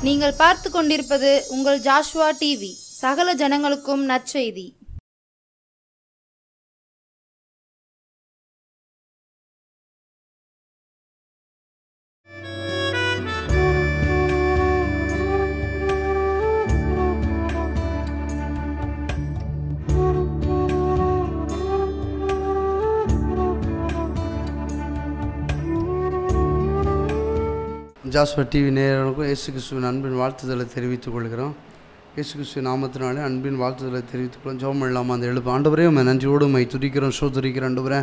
நீங்கள் பார்த்து கொண்டிருப்பது உங்கள் ஜாஷ்வா டிவி. சகல ஜனங்களுக்கும் நற்செய்தி. ஜாஷ்வா டிவி நேயர்களுக்கும் இயேசு கிறிஸ்துவின் அன்பின் வாழ்த்துதலை தெரிவித்துக் கொள்கிறோம். இயேசு கிறிஸ்துவின் நாமத்தினாலே அன்பின் வாழ்த்துதலை தெரிவித்துக்கொள்ளும். ஜெபம் இல்லாமல் அந்த எழுப்பு ஆண்டவரே உம்மை நன்றியோடு உம்மை துதிக்கிறோம், சோதரிக்கிறோம். ஆண்டவரே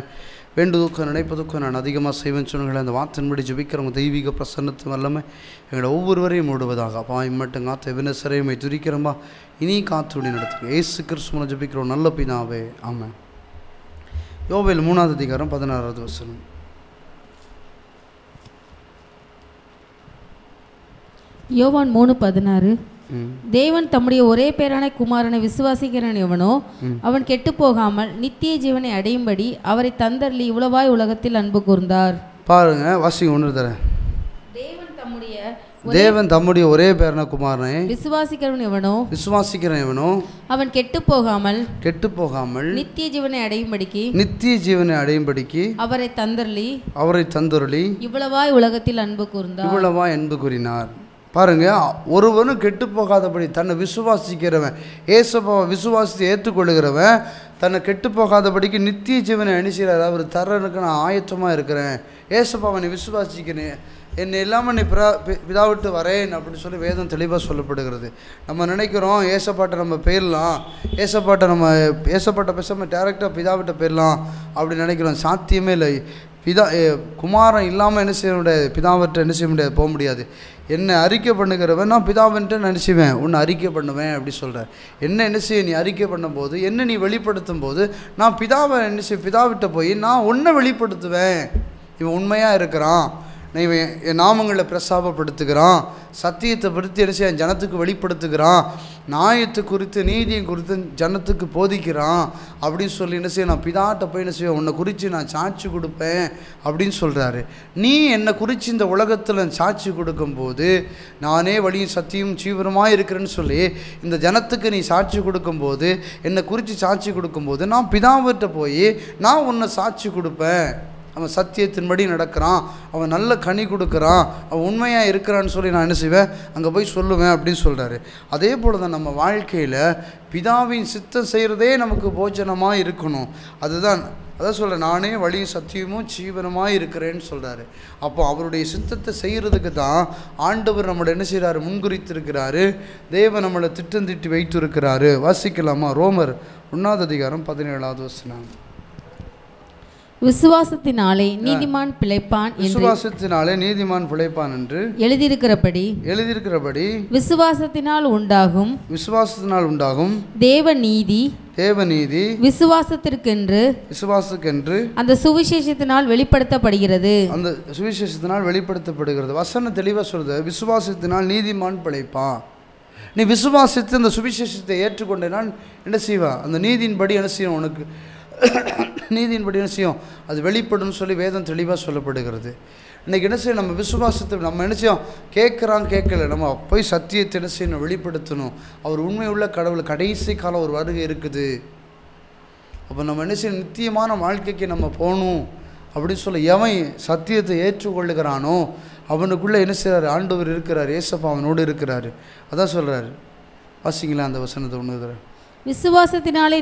வேண்டுதோக்கம் நினைப்பதற்கும் நான் அதிகமாக செய்வேன் சொன்னீங்களே, அந்த வார்த்தையின்படி ஜெபிக்கிறவங்க தெய்வீக பிரசன்னத்தும் எல்லாமே எங்களை ஒவ்வொருவரையும் மூடுவதாக. அப்பா இம்மட்டும் காத்த வினசரை உம்மை துதிக்கிறோம்பா, இனி காத்துடி நடத்துங்க. இயேசு கிறிஸ்துவனை ஜெபிக்கிறோம் நல்ல பிதாவே, ஆமென். யோவேல் 3ஆம் அதிகாரம் 16வது வசனம். யோவான் 3:16. தேவன் தம்முடைய ஒரே பேரான குமாரனை விசுவாசிக்கிறவன் எவனோ அவன் கெட்டு போகாமல் நித்திய ஜீவனை அடையும்படி அவரை தந்தருளி இவ்வளவாய் உலகத்தில் அன்பு கூர்ந்தார். பாருங்க, வாசிங்க ஒன்று தரேன். தேவன் தம்முடைய ஒரே பேரான குமாரனை விசுவாசிக்கிறவன் எவனோ அவன் கெட்டு போகாமல் நித்திய ஜீவனை அடையும்படிக்கு அவரை தந்தருளி இவ்வளவாய் உலகத்தில் அன்பு கூறினார். பாருங்க, ஒருவனும் கெட்டு போகாதபடி தன்னை விசுவாசிக்கிறவன், ஏசப்பாவை விசுவாசித்து ஏற்றுக்கொள்ளுகிறவன் தன்னை கெட்டு போகாதபடிக்கு நித்திய ஜீவனை அணிசிறார். அவர் தரனுக்கு நான் ஆயத்தமாக இருக்கிறேன், ஏசப்பாவை நீ விசுவாசிக்கிறேன், என்னை இல்லாமல் நீ பிதாவிட்டு வரேன் அப்படின்னு சொல்லி வேதம் தெளிவாக சொல்லப்படுகிறது. நம்ம நினைக்கிறோம் ஏசப்பாட்டை நம்ம போயிடலாம், ஏசப்பாட்டை பேசாமல் டேரெக்டாக பிதாவிட்ட போயிடலாம் அப்படின்னு நினைக்கிறோம். சாத்தியமே இல்லை. குமாரன் இல்லாமல் என்ன செய்ய முடியாது, பிதாவற்ற என்ன செய்ய முடியாது, போக முடியாது. என்னை அறிக்கை பண்ணுகிறவன் நான் பிதாவன்ட்டு நினச்சிவேன், உன்னை அறிக்கை பண்ணுவேன் அப்படி சொல்கிறேன். என்ன செய்ய நீ அறிக்கை பண்ணும்போது, என்ன நீ வெளிப்படுத்தும் போது நான் பிதாவை என்ன செய்ய, பிதாவிட்ட போய் நான் உன்னை வெளிப்படுத்துவேன். இவன் உண்மையாக இருக்கிறான், இவன் என் நாமங்களை பிரசாபப்படுத்துகிறான், சத்தியத்தை படுத்தி என்ன செய்ய ஜனத்துக்கு வெளிப்படுத்துகிறான், நியாயத்தை குறித்து நீதியை குறித்து ஜனத்துக்கு போதிக்கிறான் அப்படின்னு சொல்லி என்ன செய்ய நான் பிதாட்ட போய் என்ன செய்வேன், உன்னை குறித்து நான் சாட்சி கொடுப்பேன் அப்படின்னு சொல்கிறாரு. நீ என்னை குறித்து இந்த உலகத்தில் சாட்சி கொடுக்கும்போது, நானே வழியும் சத்தியம் ஜீவனமாக இருக்கிறேன்னு சொல்லி இந்த ஜனத்துக்கு நீ சாட்சி கொடுக்கும்போது, என்னை குறித்து சாட்சி கொடுக்கும்போது நான் பிதாவிட்ட போய் நான் உன்னை சாட்சி கொடுப்பேன். அவன் சத்தியத்தின்படி நடக்கிறான், அவன் நல்ல கனி கொடுக்குறான், அவன் உண்மையாக இருக்கிறான்னு சொல்லி நான் என்ன செய்வேன், அங்கே போய் சொல்லுவேன் அப்படின்னு சொல்கிறாரு. அதே போல் தான் நம்ம வாழ்க்கையில் பிதாவின் சித்தம் செய்கிறதே நமக்கு போஜனமாக இருக்கணும். அதான் சொல்கிறேன், நானே வழியும் சத்தியமும் ஜீவனமாக இருக்கிறேன்னு சொல்கிறாரு. அப்போ அவருடைய சித்தத்தை செய்கிறதுக்கு தான் ஆண்டவர் நம்மளை என்ன செய்கிறாரு, முன்குறித்திருக்கிறாரு. தேவன் நம்மளை திட்டம் திட்டி வைத்து இருக்கிறாரு. வாசிக்கலாமா? ரோமர் 1ஆம் அதிகாரம் 17வது வசனம். விசுவாசத்தினாலே நீதிமான் பிழைப்பான் என்று எழுதியிருக்கிறபடி விசுவாசத்தினால் உண்டாகும் தேவ நீதி விசுவாசத்திற்கென்று அந்த சுவிசேஷத்தினால் வெளிப்படுத்தப்படுகிறது. வசனம் தெளிவாக சொல்றது, விசுவாசத்தினால் நீதிமான் பிழைப்பான். நீ விசுவாசித்து அந்த சுவிசேஷத்தை ஏற்றுக்கொண்டேனால் என்ன செய்வா, அந்த நீதியின்படி என்ன செய்யும், உனக்கு நீதியின்படி என்ன செய்யும், அது வெளிப்படும் சொல்லி வேதம் தெளிவாக சொல்லப்படுகிறது. இன்றைக்கி என்ன செய்யும், நம்ம விசுவாசத்தை நம்ம என்ன செய்யும், கேட்கல, நம்ம போய் சத்தியத்தை என்ன செய்யணும், வெளிப்படுத்தணும். அவர் உண்மை உள்ள கடவுள், கடைசி காலம் ஒரு வருகை இருக்குது. அப்போ நம்ம என்ன செய்யணும், நித்தியமான வாழ்க்கைக்கு நம்ம போகணும் அப்படின்னு சொல்ல எவன் சத்தியத்தை ஏற்றுக்கொள்ளுகிறானோ அவனுக்குள்ளே என்ன செய்கிறார், ஆண்டவர் இருக்கிறார், ஏசப்பா அவனோடு இருக்கிறாரு. அதான் சொல்கிறாரு. வாசிங்களா அந்த வசனத்தை ஒன்று. விசுவாசத்தினாலே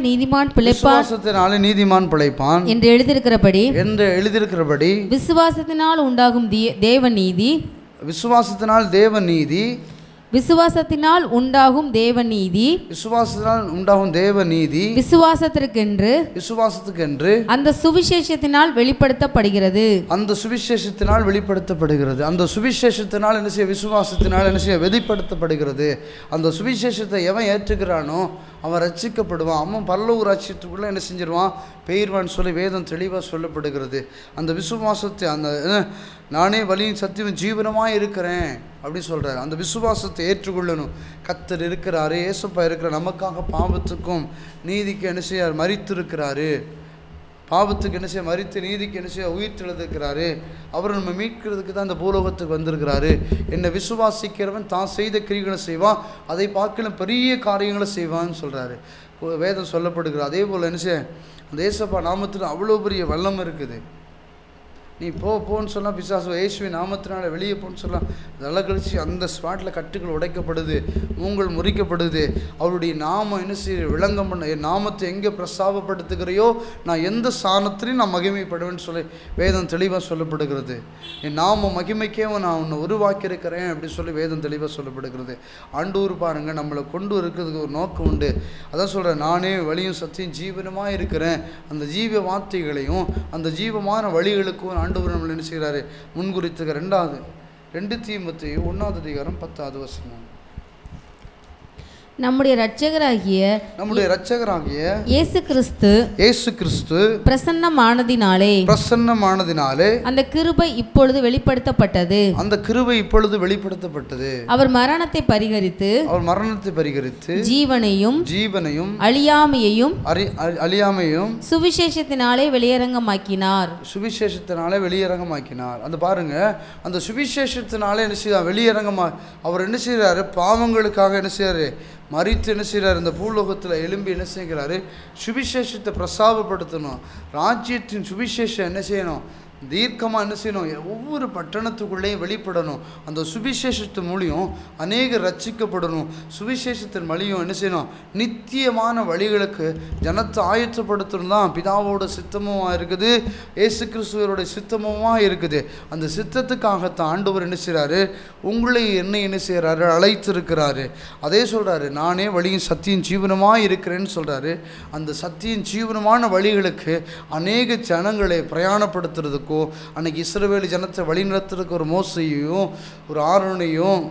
நீதிமான் பிழைப்பான் என்று எழுதியிருக்கிறபடி விசுவாசத்தினால் உண்டாகும் தேவ நீதி விசுவாசத்திற்கென்று அந்த சுவிசேஷத்தினால் வெளிப்படுத்தப்படுகிறது. அந்த சுவிசேஷத்தினால் என்ன செய்ய, விசுவாசத்தினால் என்ன செய்ய வெளிப்படுத்தப்படுகிறது. அந்த சுவிசேஷத்தை எவன் ஏற்றுக்கிறானோ அவன் ரட்சிக்கப்படுவான், அவன் பரலோக ராஜ்யத்துக்குள்ளே என்ன செஞ்சிருவான், பெயர்வான்னு சொல்லி வேதம் தெளிவாக சொல்லப்படுகிறது. அந்த விசுவாசத்தை, அந்த நானே வழியும் சத்தியம் ஜீவனமாக இருக்கிறேன் அப்படி சொல்கிறார். அந்த விசுவாசத்தை ஏற்றுக்கொள்ளணும். கர்த்தர் இருக்கிறாரு, ஏசப்பா இருக்கிறார், நமக்காக பாவத்துக்கும் நீதிக்கு என்ன செய்யார், மரித்து இருக்கிறாரு. பாவத்துக்கு என்ன செய்ய மரித்து நீதிக்கு என்ன செய்ய உயிர் தெழுந்திருக்கிறாரு. அவர் நம்ம மீட்கிறதுக்கு தான் இந்த பூலோகத்துக்கு வந்திருக்கிறாரு. என்னை விசுவாசிக்கிறவன் தான் செய்த கிரிகளை செய்வான், அதை பார்க்கலும் பெரிய காரியங்களை செய்வான்னு சொல்கிறாரு, வேதம் சொல்லப்படுகிறது. அதே போல் என்ன செய்ய அந்த இயேசுப்பா நாமத்தில் அவ்வளோ பெரிய வல்லம் இருக்குது. நீ போன்னு சொன்னால் பிசாசு இயேசுவின் நாமத்தினால வெளியே போன்னு சொல்லலாம், அதெல்லாம் கழிச்சு அந்த ஸ்பாட்டில் கட்டுகள் உடைக்கப்படுது, மூங்கள் முறிக்கப்படுது. அவருடைய நாமம் என்ன செய்ய விளங்கம் பண்ண, என் நாமத்தை எங்கே பிரஸ்தாபப்படுத்துகிறையோ நான் எந்த ஸ்தானத்திலையும் நான் மகிமைப்படுவேன்னு சொல்லி வேதம் தெளிவாக சொல்லப்படுகிறது. என் நாம மகிமைக்கே நான் உன்னை உருவாக்கியிருக்கிறேன் அப்படின்னு சொல்லி வேதம் தெளிவாக சொல்லப்படுகிறது. ஆண்டவர் பாருங்கள் நம்மளை கொண்டு இருக்கிறதுக்கு ஒரு நோக்கம் உண்டு. அதான் சொல்கிறேன், நானே வழியும் சத்தியம் ஜீவனமாக இருக்கிறேன். அந்த ஜீவ வார்த்தைகளையும் அந்த ஜீவமான வழிகளுக்கும் ஆண்டவர் நம்மளை என்ன செய்கிறாரு முன்குறித்துக்க. 2 தீமோத்தேயு 1:10 வசனம். நம்முடைய இரட்சகராகிய இயேசு கிறிஸ்து பிரசன்னமானதினாலே அந்த கிருபை இப்பொழுது வெளிப்படுத்தப்பட்டது. அவர் மரணத்தை பரிகரித்து ஜீவனையும் அழியாமையையும் சுவிசேஷத்தினாலே வெளியரங்கமாக்கினார். அந்த பாருங்க, அந்த சுவிசேஷத்தினாலே என்ன செய்தார் வெளியரங்கமா. அவர் என்ன செய்யறாரு, பாவங்களுக்காக என்ன செய்யறாரு மரித்து என்ன செய்கிறார், இந்த பூலோகத்தில் எழும்பி என்ன செய்கிறாரு, சுவிசேஷத்தை பிரசாபப்படுத்தணும். ராஜ்யத்தின் சுவிசேஷம் என்ன செய்யணும், தீர்க்கமாக என்ன செய்யணும், ஒவ்வொரு பட்டணத்துக்குள்ளேயும் வெளிப்படணும். அந்த சுவிசேஷத்து மூலியம் அநேக ரட்சிக்கப்படணும். சுவிசேஷத்தின் வழியும் என்ன செய்யணும், நித்தியமான வழிகளுக்கு ஜனத்தை ஆயத்தப்படுத்தணும் தான் பிதாவோட சித்தமுமாக இருக்குது, இயேசு கிறிஸ்துவருடைய சித்தமுமாக இருக்குது. அந்த சித்தத்துக்காகத்தான் ஆண்டவர் என்ன செய்கிறாரு, உங்களை என்ன செய்கிறாரு, அழைத்திருக்கிறாரு. அதே சொல்கிறாரு, நானே வழியும் சத்தியம் ஜீவனமாக இருக்கிறேன்னு சொல்கிறாரு. அந்த சத்தியம் ஜீவனமான வழிகளுக்கு அநேக ஜனங்களை பிரயாணப்படுத்துறதுக்கு, அன்னைக்கு இஸ்ரவேல் ஜனத்தை வழிநடத்துறதுக்கு ஒரு மோசையையும் ஒரு ஆரோனையும்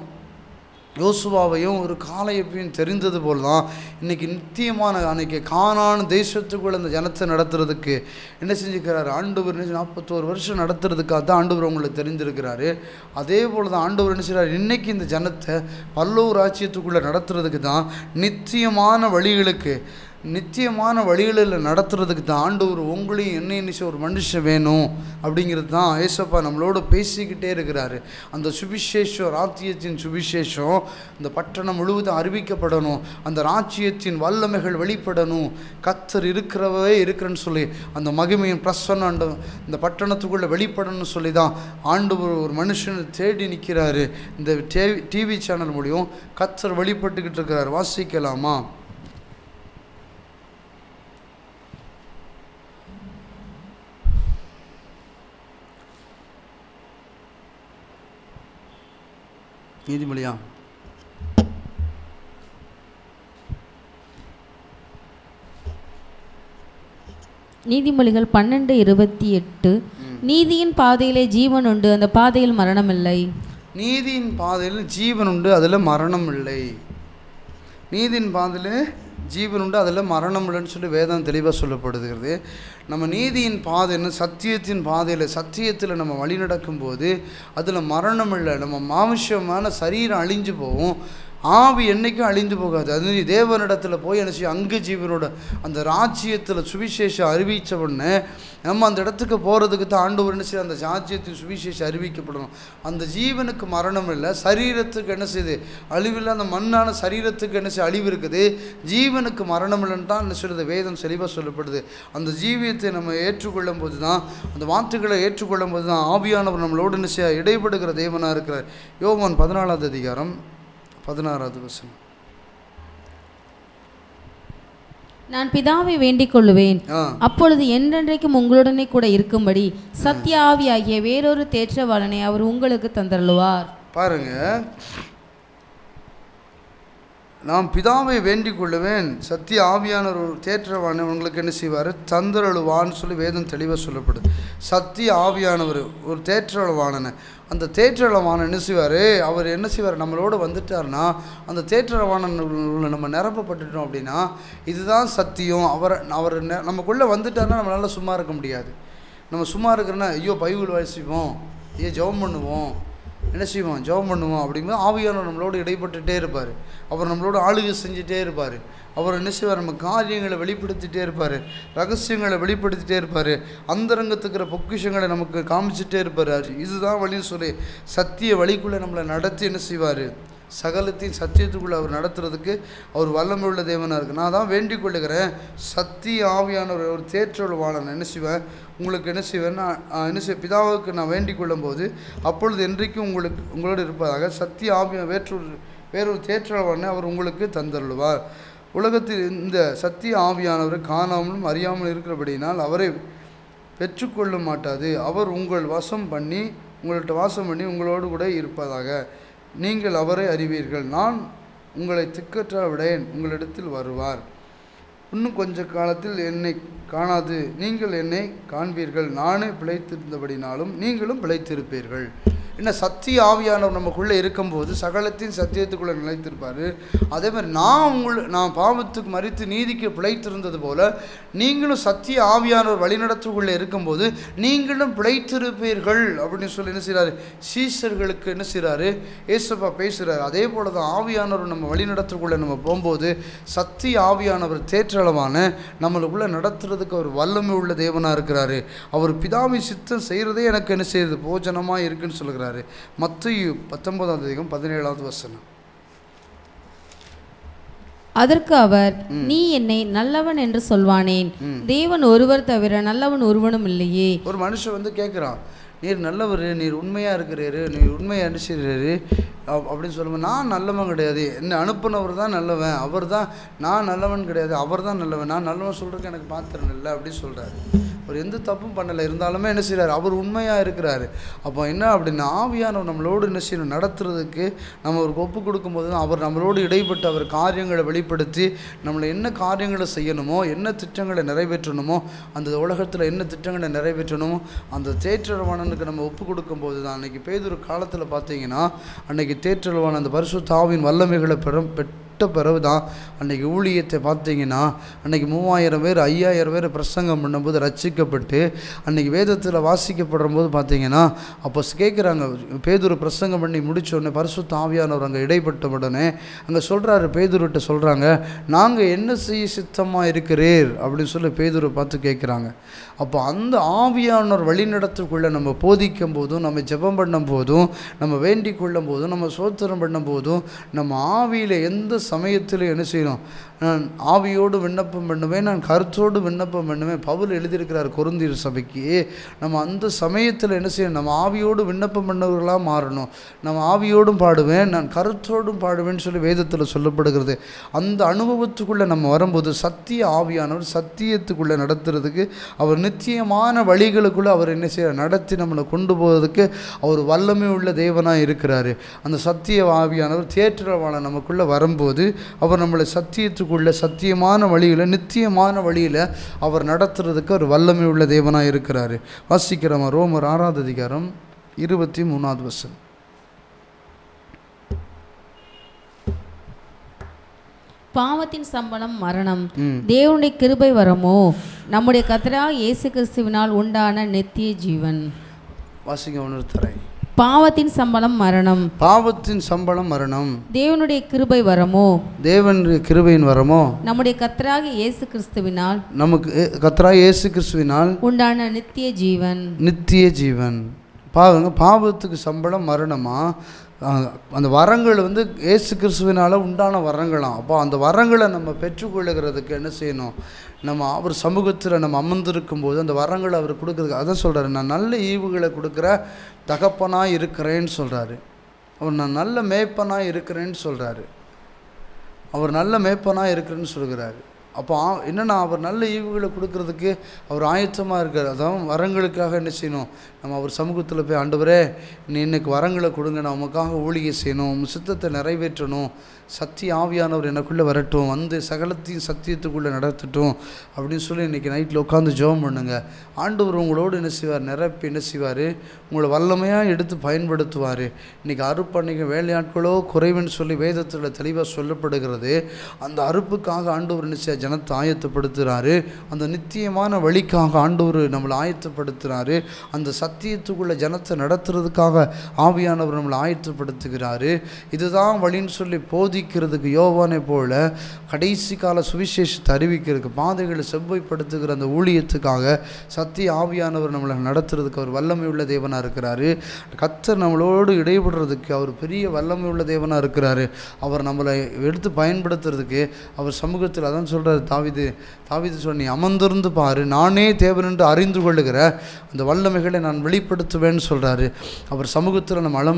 யோசுவாவையும் ஒரு காளையப்பையும் தெரிந்தது போல் தான் இன்றைக்கி நித்தியமான அன்றைக்கி கானான் தேசத்துக்குள்ள அந்த ஜனத்தை நடத்துறதுக்கு என்ன செஞ்சுக்கிறாரு ஆண்டவர். 41 வருஷம் நடத்துறதுக்காக தான் ஆண்டவர் அவங்களுக்கு தெரிஞ்சிருக்கிறாரு. அதே போல் தான் ஆண்டவர் என்ன செய்கிறார், இன்றைக்கி இந்த ஜனத்தை பல்லவ ராஜ்யத்துக்குள்ளே நடத்துறதுக்கு தான் நித்தியமான வழிகளில் நடத்துறதுக்கு தான் ஆண்டவர் உங்களையும் என்ன ஒரு மனுஷன் வேணும் அப்படிங்கிறது தான் ஏசப்பா நம்மளோட பேசிக்கிட்டே இருக்கிறாரு. அந்த சுவிசேஷம், ராஜ்யத்தின் சுவிசேஷம் இந்த பட்டணம் முழுவதும் அறிவிக்கப்படணும். அந்த ராஜ்யத்தின் வல்லமைகள் வெளிப்படணும். கர்த்தர் இருக்கிறேன்னு சொல்லி அந்த மகிமையின் பிரசன்னம் இந்த பட்டணத்துக்குள்ளே வெளிப்படணும்னு சொல்லி தான் ஆண்டவர் ஒரு மனுஷனை தேடி நிற்கிறாரு. இந்த டிவி சேனல் மூலியம் கர்த்தர் வெளிப்பட்டுக்கிட்டு இருக்கிறார். வாசிக்கலாமா? நீதிமொழியா? நீதிமொழிகள் 12:28. நீதியின் பாதையிலே ஜீவன் உண்டு, அந்த பாதையில் மரணம் இல்லை. நீதியின் பாதையில் ஜீவன் உண்டு, அதில் மரணம் இல்லை. நீதியின் பாதையில் ஜீவன் உண்டு, அதில் மரணம் இல்லைன்னு சொல்லி வேதம் தெளிவாக சொல்லப்படுகிறது. நம்ம நீதியின் பாதைன்னு சத்தியத்தின் பாதையில் சத்தியத்தில் நம்ம வழி நடக்கும்போது அதில் மரணம் இல்லை. நம்ம மாமிசமான சரீரம் அழிஞ்சு போகும், ஆவி என்றைக்கும் அழிந்து போகாது. அது தேவனிடத்தில் போய் என்ன செய்யும், அங்கு ஜீவனோட அந்த ராஜ்யத்தில் சுவிசேஷம் அறிவித்த உடனே நம்ம அந்த இடத்துக்கு போகிறதுக்கு தான் ஆண்டவர் என்ன செய்ய, அந்த ராஜ்யத்தின் சுவிசேஷம் அறிவிக்கப்படணும். அந்த ஜீவனுக்கு மரணம் இல்லை, சரீரத்துக்கு என்ன செய்யுது, அழிவில்லை. அந்த மண்ணான சரீரத்துக்கு என்ன செய்ய, அழிவு இருக்குது. ஜீவனுக்கு மரணம் இல்லைன்னு தான் என்ன சொல்கிறது, வேதம் செழிவாக சொல்லப்படுது. அந்த ஜீவியத்தை நம்ம ஏற்றுக்கொள்ளும் போது தான், அந்த வார்த்தைகளை ஏற்றுக்கொள்ளும் போது தான் ஆவியானவர் நம்மளோடு என்ன செய்ய இடைப்படுகிற தேவனாக இருக்கிறார். யோவான் 14வது அதிகாரம் 16வது வசனம். நான் பிதாவை வேண்டிக் கொள்ளுவேன், அப்பொழுது என்றென்றைக்கும் உங்களுடனே கூட இருக்கும்படி சத்திய ஆவியாகிய வேறொரு தேற்றவாளனை அவர் உங்களுக்கு தந்தருளுவார். பாருங்க, நான் பிதாவை வேண்டிக் கொள்ளுவேன், சத்திய ஆவியான ஒரு தேற்றவானை உங்களுக்கு என்ன செய்வார், தந்தருளுவான்னு சொல்லி வேதம் தெளிவாக சொல்லப்படுது. சத்திய ஆவியானவர் ஒரு தேற்றவானனை, அந்த தேற்றவானன் என்ன செய்வார், அவர் என்ன செய்வார், நம்மளோட வந்துட்டார்னா அந்த தேற்றவானன் நம்ம நிரப்பப்பட்டுட்டோம் அப்படின்னா இதுதான் சத்தியம். அவர் நமக்குள்ளே வந்துட்டார்னா நம்மளால் சும்மா இருக்க முடியாது. நம்ம சும்மா இருக்கிறோன்னா ஐயோ பைபிள் வாசிப்போம், ஐயோ ஜெபம் பண்ணுவோம், என்ன செய்வோம், ஜெபம் பண்ணுவோம். அப்படிங்கும்போது ஆவியானவர் நம்மளோடு இடைப்பட்டுகிட்டே இருப்பார். அவர் நம்மளோட ஆளுகை செஞ்சுட்டே இருப்பார். அவர் என்ன செய்வார், நம்ம காரியங்களை வெளிப்படுத்திகிட்டே இருப்பார், ரகசியங்களை வெளிப்படுத்திகிட்டே இருப்பார், அந்தரங்கத்துக்கிற பொக்கிஷங்களை நமக்கு காமிச்சிட்டே இருப்பார். இதுதான் வழின்னு சொல்லி சத்திய வழிக்குள்ளே நம்மளை நடத்தி என்ன செய்வார், சகலத்தின் சத்தியத்துக்குள்ளே அவர் நடத்துறதுக்கு அவர் வல்லமை உள்ள தேவனாக இருக்குது. நான் தான் வேண்டிக் கொள்ளுகிறேன், சத்திய ஆவியானவர் ஒரு தேற்றொழுவாளன் என்ன செய்வேன், உங்களுக்கு என்ன செய்வேன்னா என்ன செய்ய பிதாவுக்கு நான் வேண்டிக் கொள்ளும்போது அப்பொழுது என்றைக்கும் உங்களோடு இருப்பதாக சத்திய ஆவியான வேறொரு தேற்றொழுவாளனை அவர் உங்களுக்கு தந்தருள்வார். உலகத்தில் இந்த சத்திய ஆவியானவரை காணாமலும் அறியாமல் இருக்கிறபடினால் அவரை பெற்றுக்கொள்ள மாட்டாது. அவர் உங்கள் உங்கள்கிட்ட வாசம் பண்ணி உங்களோடு கூட இருப்பதாக. நீங்கள் அவரை அறிவீர்கள். நான் உங்களை திக்கற்ற விடேன், உங்களிடத்தில் வருவார். இன்னும் கொஞ்ச காலத்தில் என்னை காணாது நீங்கள் என்னை காண்பீர்கள். நானே பிழைத்திருந்தபடினாலும் நீங்களும் பிழைத்திருப்பீர்கள். என்ன, சத்திய ஆவியானவர் நமக்குள்ளே இருக்கும்போது சகலத்தின் சத்தியத்துக்குள்ளே நிலைத்திருப்பார். அதே மாதிரி நான் பாவத்துக்கு மரித்து நீதிக்கு பிழைத்திருந்தது போல் நீங்களும் சத்திய ஆவியானவர் வழிநடத்துக்குள்ளே இருக்கும்போது நீங்களும் பிழைத்திருப்பீர்கள் அப்படின்னு சொல்லி என்ன செய்கிறாரு, சீஷர்களுக்கு என்ன செய்கிறாரு, ஏசப்பா பேசுகிறார். அதே போல் தான் ஆவியானவர் நம்ம வழிநடத்துக்குள்ளே நம்ம போகும்போது சத்திய ஆவியானவர் தேற்றளவான நம்மளுக்குள்ளே நடத்துறதுக்கு அவர் வல்லமை உள்ள தேவனாக இருக்கிறாரு. அவர் பிதாவின் சித்தம் செய்கிறதே எனக்கு என்ன செய்யுது, போஜனமாக இருக்குன்னு சொல்லுகிறார். மத்தேயு 19:17 அதற்கு அவர், நீ என்னை நல்லவன் என்று சொல்வானேன், தேவன் ஒருவர் தவிர நல்லவன் ஒருவனும் இல்லையே. ஒரு மனுஷன் வந்து கேட்குறான், நீர் நல்லவர், நீர் உண்மையாக இருக்கிறாரு, நீர் உண்மையாக அனுசரிறாரு அப்படின்னு சொல்லுவேன். நான் நல்லவன் கிடையாது, என்னை அனுப்பினவர் தான் நல்லவன், அவர் தான், நான் நல்லவன் கிடையாது, அவர் தான் நல்லவன், நான் நல்லவன் சொல்கிறதுக்கு எனக்கு பாத்திரம் இல்லை அப்படின்னு சொல்கிறாரு. அவர் எந்த தப்பும் பண்ணலை, இருந்தாலுமே என்ன செய்கிறார், அவர் உண்மையாக இருக்கிறாரு. அப்போ என்ன அப்படின்னா ஆவியானவர் நம்மளோடு என்ன செய்யணும், நடத்துறதுக்கு நம்ம ஒரு ஒப்பு கொடுக்கும்போது தான் அவர் நம்மளோடு இடைப்பட்டு அவர் காரியங்களை வெளிப்படுத்தி நம்மளை என்ன காரியங்களை செய்யணுமோ, என்ன திட்டங்களை நிறைவேற்றணுமோ, அந்த உலகத்தில் என்ன திட்டங்களை நிறைவேற்றணுமோ அந்த தேற்றவாளனுக்கு நம்ம ஒப்பு கொடுக்கும்போது தான் அன்றைக்கி பேதுரு காலத்தில் பார்த்தீங்கன்னா அன்றைக்கி தேற்றவாளன் அந்த பரிசுத்த ஆவியின் வல்லமைகளை பிறகு தான் அன்றைக்கி ஊழியத்தை பார்த்தீங்கன்னா அன்றைக்கி 3000 பேர் 5000 பேர் பிரசங்கம் பண்ணும்போது ரட்சிக்கப்பட்டு அன்றைக்கி வேதத்தில் வாசிக்கப்படுற போது பார்த்தீங்கன்னா அப்போ கேட்குறாங்க, பேதுரு பிரசங்கம் பண்ணி முடித்தோடனே பரிசுத்த ஆவியானவர் அங்கே இடைப்பட்ட உடனே அங்கே சொல்கிறாரு, பேதுருகிட்ட சொல்கிறாங்க, நாங்கள் என்ன செய்ய சித்தமாக இருக்கிறீர் அப்படின்னு சொல்லி பேதுரு பார்த்து கேட்குறாங்க. அப்போ அந்த ஆவியானவர் வழிநடத்துக்குள்ளே நம்ம போதிக்கும் போதும், நம்ம ஜெபம் பண்ணும் போதும், நம்ம வேண்டிக் கொள்ளும் போதும், நம்ம சோத்திரம் பண்ணும் போதும், நம்ம ஆவியில் எந்த சமயத்தில் என்ன செய்யணும், நான் ஆவியோடு விண்ணப்பம் பண்ணுவேன், நான் கருத்தோடு விண்ணப்பம் பண்ணுவேன். பவுல் எழுதியிருக்கிறார் கொரிந்தியர் சபைக்கு. நம்ம அந்த சமயத்தில் என்ன செய்யணும், நம்ம ஆவியோடு விண்ணப்பம் பண்ணவர்களாக மாறணும். நம்ம ஆவியோடும் பாடுவேன், நான் கருத்தோடும் பாடுவேன்னு சொல்லி வேதத்தில் சொல்லப்படுகிறது. அந்த அனுபவத்துக்குள்ளே நம்ம வரும்போது சத்திய ஆவியானவர் சத்தியத்துக்குள்ளே நடத்துறதுக்கு அவர் நிச்சயமான வழிகளுக்குள்ளே அவர் என்ன செய்ய நடத்தி நம்மளை கொண்டு போவதுக்கு அவர் வல்லமை உள்ள தேவனாக இருக்கிறாரு. அந்த சத்திய ஆவியானவர் தேற்றவாளன் நமக்குள்ளே வரும்போது அவர் நம்மளை சத்தியத்துக்குள்ள சத்தியமான வழியில் நித்தியமான வழியில் அவர் நடத்துறதுக்கு ஒரு வல்லமை உள்ள தேவனாக இருக்கிறாரு. வாசிக்கிறோம் ரோமர் 6:23. பாவத்தின் சம்பளம் மரணம், தேவனுடைய கிருபை வரமோ நம்முடைய கர்த்தராகிய இயேசு கிறிஸ்துவினால் உண்டான நித்திய ஜீவன். வாசிக்க உணர்த்துறேன். பாவத்தின் சம்பளம் மரணம், பாவத்தின் சம்பளம் மரணம், தேவனுடைய கிருபை வரமோ, தேவனுடைய கிருபையின் வரமோ நம்முடைய கர்த்தராகிய இயேசு கிறிஸ்துவினால், நமக்கு கர்த்தராகிய இயேசு கிறிஸ்துவினால் உண்டான நித்திய ஜீவன். நித்திய ஜீவன். பாருங்க, பாவத்துக்கு சம்பளம் மரணமா, அந்த வரங்கள் வந்து இயேசு கிறிஸ்துவினால் உண்டான வரங்களாம். அப்போ அந்த வரங்களை நம்ம பெற்றுக்கொள்ளுகிறதுக்கு என்ன செய்யணும், நம்ம அவர் சமூகத்தில் நம்ம அமர்ந்திருக்கும் போது அந்த வரங்களை அவர் கொடுக்குறதுக்கு அதான் சொல்கிறாரு, நான் நல்ல ஈவுகளை கொடுக்குற தகப்பனாக இருக்கிறேன்னு சொல்கிறாரு. அவர் நான் நல்ல மேய்ப்பனாக இருக்கிறேன்னு சொல்கிறாரு. அவர் நல்ல மேய்ப்பனாக இருக்கிறேன்னு சொல்கிறாரு. அப்போ என்னென்னா அவர் நல்ல ஈவுகளை கொடுக்கறதுக்கு அவர் ஆயத்தமாக இருக்கார். அதான் வரங்களுக்காக என்ன செய்யணும், நம்ம அவர் சமூகத்தில் போய், ஆண்டவரே நீ இன்னைக்கு வரங்களை கொடுங்க, நான் உமக்காக ஊழியை செய்யணும், உங்கள் சித்தத்தை நிறைவேற்றணும், சத்திய ஆவியானவர் எனக்குள்ளே வரட்டும், வந்து சகலத்தையும் சத்தியத்துக்குள்ளே நடத்தட்டும் அப்படின்னு சொல்லி இன்றைக்கி நைட்டில் உட்காந்து ஜெபம் பண்ணுங்க. ஆண்டவர் உங்களோடு என்ன செய்வார், நிரப்பி என்ன செய்வார், உங்களை வல்லமையாக எடுத்து பயன்படுத்துவார். இன்றைக்கி அறுப்பன்னைக்கு வேலையாட்களோ குறைவுன்னு சொல்லி வேதத்தில் தெளிவாக சொல்லப்படுகிறது. அந்த அறுப்புக்காக ஆண்டவர் என்ன செய்ய ஜனத்தை ஆயத்தப்படுத்துகிறாரு. அந்த நித்தியமான வழிக்காக ஆண்டவர் நம்மளை ஆயத்தப்படுத்துகிறாரு. அந்த சத்தியத்துக்குள்ள ஜனத்தை நடத்துறதுக்காக ஆவியானவர் நம்மளை ஆயத்தப்படுத்துகிறாரு. இதுதான் வழின்னு சொல்லி போதிக்கிறதுக்கு யோவானை போல கடைசி கால சுவிசேஷத்தை அறிவிக்கிறதுக்கு பாதைகளை செவ்வாய்ப்படுத்துகிற அந்த ஊழியத்துக்காக சத்திய ஆவியானவர் நம்மளை நடத்துறதுக்கு அவர் வல்லமை உள்ள தேவனாக இருக்கிறாரு. கர்த்தர் நம்மளோடு இடைபடுறதுக்கு அவர் பெரிய வல்லமை உள்ள தேவனாக இருக்கிறாரு. அவர் நம்மளை எடுத்து பயன்படுத்துறதுக்கு அவர் சமூகத்தில் அதான் சொல்கிறார். தாவீது சொன்ன, நீ அமர்ந்திருந்து பாரு, நானே தேவன் என்று அறிந்து கொள்ளுகிற அந்த வல்லமைகளை நான் வெளிப்படுத்துவேன்னு சொல்கிறாரு. அவர் சமூகத்தில் நம்ம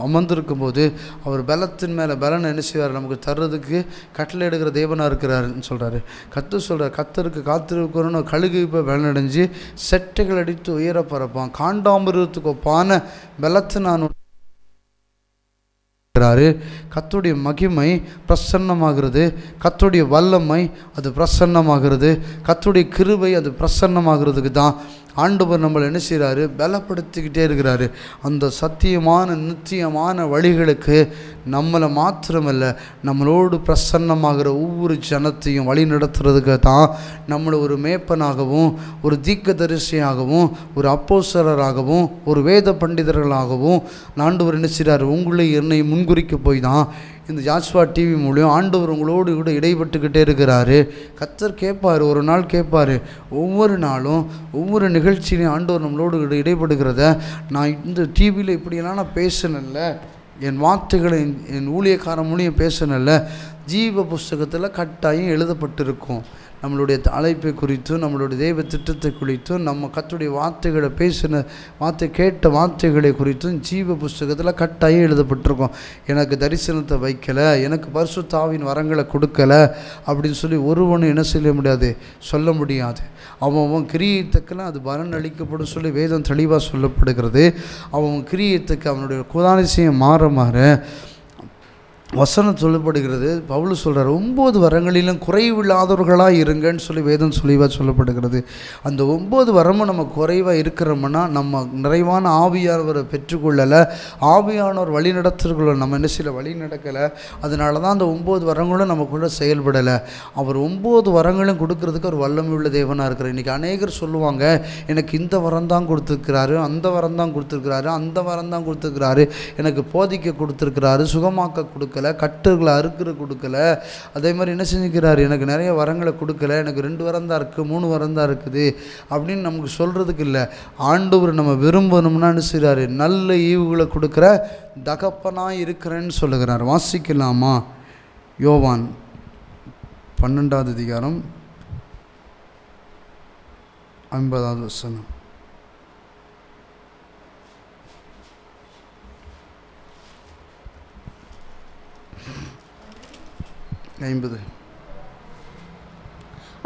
அமர்ந்திருக்கும் போது அவர் பலத்தின் மேலே பலன் என்ன செய்வார், நமக்கு தர்றதுக்கு கட்டளை எடுக்கிற தேவனாக இருக்கிறாருன்னு சொல்கிறாரு. கர்த்தர் சொல்கிறார், கர்த்தருக்கு காத்திருக்கிறோன்னு கழுகு இப்போ பலனடைஞ்சு செட்டைகள் அடித்து உயர பறப்பான், காண்டாமிருகத்துக்கு ஒப்பான பலத்தை நான் கர்த்தருடைய மகிமை பிரசன்னமாகிறது, கர்த்தருடைய வல்லமை அது பிரசன்னமாகிறது, கர்த்தருடைய கிருபை அது பிரசன்னமாகிறதுக்கு தான் ஆண்டவர் நம்மளை என்ன செய்கிறாரு, பலப்படுத்திக்கிட்டே இருக்கிறாரு. அந்த சத்தியமான நித்தியமான வழிகளுக்கு நம்மளை மாத்திரமல்ல, நம்மளோடு பிரசன்னமாகிற ஒவ்வொரு ஜனத்தையும் வழி நடத்துறதுக்கு தான் நம்மளை ஒரு மேப்பனாகவும் ஒரு தீர்க்கதரிசியாகவும் ஒரு அப்போஸ்தலராகவும் ஒரு வேத பண்டிதர்களாகவும் ஆண்டவர் என்ன செய்கிறார், உங்களை என்னை முன்குறிக்க போய் தான் இந்த ஜாஷ்வா டிவி மூலியம் ஆண்டவர் உங்களோடு கூட இடைப்பட்டுக்கிட்டே இருக்கிறாரு. கர்த்தர் கேட்பார், ஒரு நாள் கேட்பார். ஒவ்வொரு நாளும் ஒவ்வொரு நிகழ்ச்சியிலையும் ஆண்டவர் நம்மளோடு இடைப்படுகிறத நான் இந்த டிவியில் இப்படியெல்லாம் நான் பேசினேன்ல, என் வார்த்தைகளை என் ஊழியக்காரன் மூலியம் பேசினேன்ல, ஜீவ புஸ்தகத்தில் கட்டாயம் எழுதப்பட்டிருக்கும். நம்மளுடைய அழைப்பை குறித்தும் நம்மளுடைய தெய்வ திட்டத்தை குறித்தும் நம்ம கர்த்தருடைய வார்த்தைகளை பேசின கேட்ட வார்த்தைகளை குறித்தும் ஜீவ புஸ்தகத்தில் கட்டாயம் எழுதப்பட்டிருக்கும். எனக்கு தரிசனத்தை வைக்கலை, எனக்கு பரிசுத்த ஆவியின் வரங்களை கொடுக்கலை அப்படின்னு சொல்லி ஒருவனும் என்ன செய்ய முடியாது, சொல்ல முடியாது. அவன் கிரியத்துக்கெல்லாம் அது பலன் அளிக்கப்படும் சொல்லி வேதம் தெளிவாக சொல்லப்படுகிறது. அவன் கிரியத்துக்கு அவனுடைய குதாதிசயம் மாற வசனம் சொல்லப்படுகிறது. பவுல் சொல்கிறார், 9 வரங்களிலும் குறைவில்லாதவர்களாக இருங்கன்னு சொல்லி வேதம் தெளிவாக சொல்லப்படுகிறது. அந்த 9 வரமும் நம்ம குறைவாக இருக்கிறோம்னா நம்ம நிறைவான ஆவியானவரை பெற்றுக்கொள்ளலை, ஆவியானவர் வழி நடத்துறதுக்குள்ள நம்ம என்ன செய்யலை, வழி நடக்கலை. அதனால தான் அந்த 9 வரங்களும் நமக்குள்ள செயல்படலை. அவர் 9 வரங்களும் கொடுக்கறதுக்கு ஒரு வல்லமை உள்ள தேவனாக இருக்கிறார். இன்றைக்கி அநேகர் சொல்லுவாங்க, எனக்கு இந்த வரம் தான் கொடுத்துருக்கிறாரு, அந்த வரம் தான் கொடுத்துருக்கிறாரு, அந்த வரம் தான் கொடுத்துருக்கிறாரு, எனக்கு போதிக்க கொடுத்துருக்கிறாரு, சுகமாக்க கொடுக்கல, கட்டுகளை அறுக்கிற கொடுக்கல, அதே மாதிரி என்ன செஞ்சுக்கிறாரு, எனக்கு நிறைய வரங்களை கொடுக்கல, எனக்கு 2 வரம் தான் இருக்குது, 3 வரம் தான் இருக்குது அப்படின்னு நமக்கு சொல்கிறதுக்கு இல்லை. ஆண்டவர் நம்ம விரும்பணும்னா என்ன செய்கிறாரு, நல்ல ஈவுகளை கொடுக்குற தகப்பனாக இருக்கிறேன்னு சொல்லுகிறார். வாசிக்கலாமா? யோவான் 12வது அதிகாரம் 50வது வசனம்.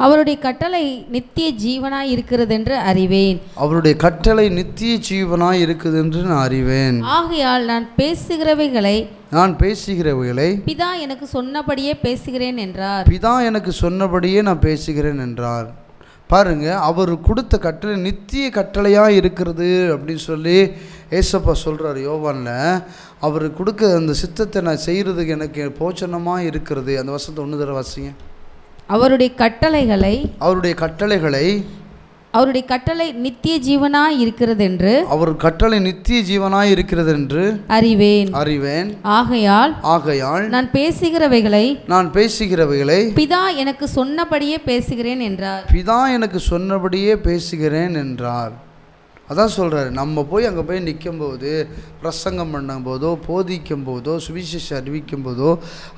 அவருடைய கட்டளை நித்திய ஜீவனாய் இருக்கிறது என்று அறிவேன். அவருடைய கட்டளை நித்திய ஜீவனாய் இருக்குது என்று நான் அறிவேன். ஆகையால் நான் பேசுகிறவைகளை பிதா எனக்கு சொன்னபடியே பேசுகிறேன் என்றார். பிதா எனக்கு சொன்னபடியே நான் பேசுகிறேன் என்றார். பாருங்க, அவர் கொடுத்த கட்டளை நித்திய கட்டளையாக இருக்கிறது அப்படின்னு சொல்லி ஏசப்பா சொல்கிறார் யோவானில். அவர் கொடுக்க அந்த சித்தத்தை நான் செய்கிறதுக்கு எனக்கு போச்சனமாக இருக்கிறது. அந்த வசனத்தை 1 தடவை வாசிங்க. அவருடைய கட்டளை நித்திய ஜீவனாய் இருக்கிறது என்று, அவர் கட்டளை நித்திய ஜீவனாய் இருக்கிறது என்று அறிவேன். ஆகையால் நான் பேசுகிறவைகளை பிதா எனக்கு சொன்னபடியே பேசுகிறேன் என்றார். பிதா எனக்கு சொன்னபடியே பேசுகிறேன் என்றார். அதான் சொல்கிறாரு, நம்ம போய் அங்கே போய் நிற்கும்போது, பிரசங்கம் பண்ணும்போதோ, போதிக்கும் போதோ, சுவிசேஷம் அறிவிக்கும் போதோ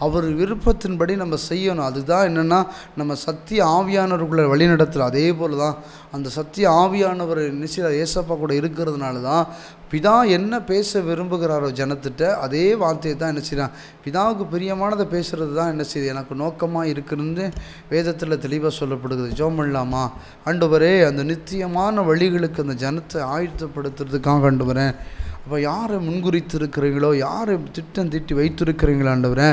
அவர் விருப்பத்தின்படி நம்ம செய்யணும். அதுதான் என்னென்னா நம்ம சத்திய ஆவியானவர்களை வழி நடத்துகிறோம். அதே போல் தான் அந்த சத்திய ஆவியானவர் நிச்சயம் ஏசப்பா கூட இருக்கிறதுனால தான் பிதா என்ன பேச விரும்புகிறாரோ ஜனத்திட்ட அதே வார்த்தையை தான் என்ன செய்யலாம், பிதாவுக்கு பிரியமானதை பேசுகிறது தான் என்ன செய்யுது, எனக்கு நோக்கமாக இருக்குன்னு வேதத்தில் தெளிவாக சொல்லப்படுகிறது. ஜெபம் பண்ணலாமா? ஆண்டவரே, அந்த நித்தியமான வழிகளுக்கு அந்த ஜனத்தை ஆயத்தப்படுத்துறதுக்காக ஆண்டவரேன், அப்போ யாரை முன்குறித்து இருக்கிறீங்களோ, யாரை திட்டம் தீட்டி வைத்திருக்கிறீங்களோ ஆண்டவரே,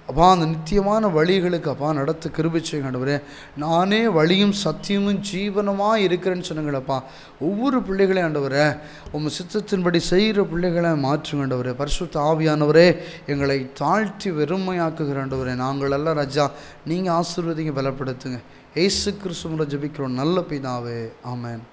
அப்பா அந்த நித்தியமான வழிகளுக்கு அப்பா நடத்த கிருபை செய்யுங்க ஆண்டவரே. நானே வழியும் சத்தியமும் ஜீவனமாக இருக்கிறேன்னு சொன்னீங்களப்பா. ஒவ்வொரு பிள்ளைகளையும் ஆண்டவரே உங்கள் சித்தத்தின்படி செய்கிற பிள்ளைகளை மாற்றுங்க ஆண்டவரே. பரிசுத்த ஆவியானவரே எங்களை தாழ்த்தி வெறுமையாக்குகிற ஆண்டவரே. நாங்கள் எல்லாம் ராஜா நீங்கள் ஆசீர்வதிங்க, பலப்படுத்துங்க. இயேசு கிறிஸ்துவின் ஜெபிக்கிறோம் நல்ல பிதாவே, ஆமென்.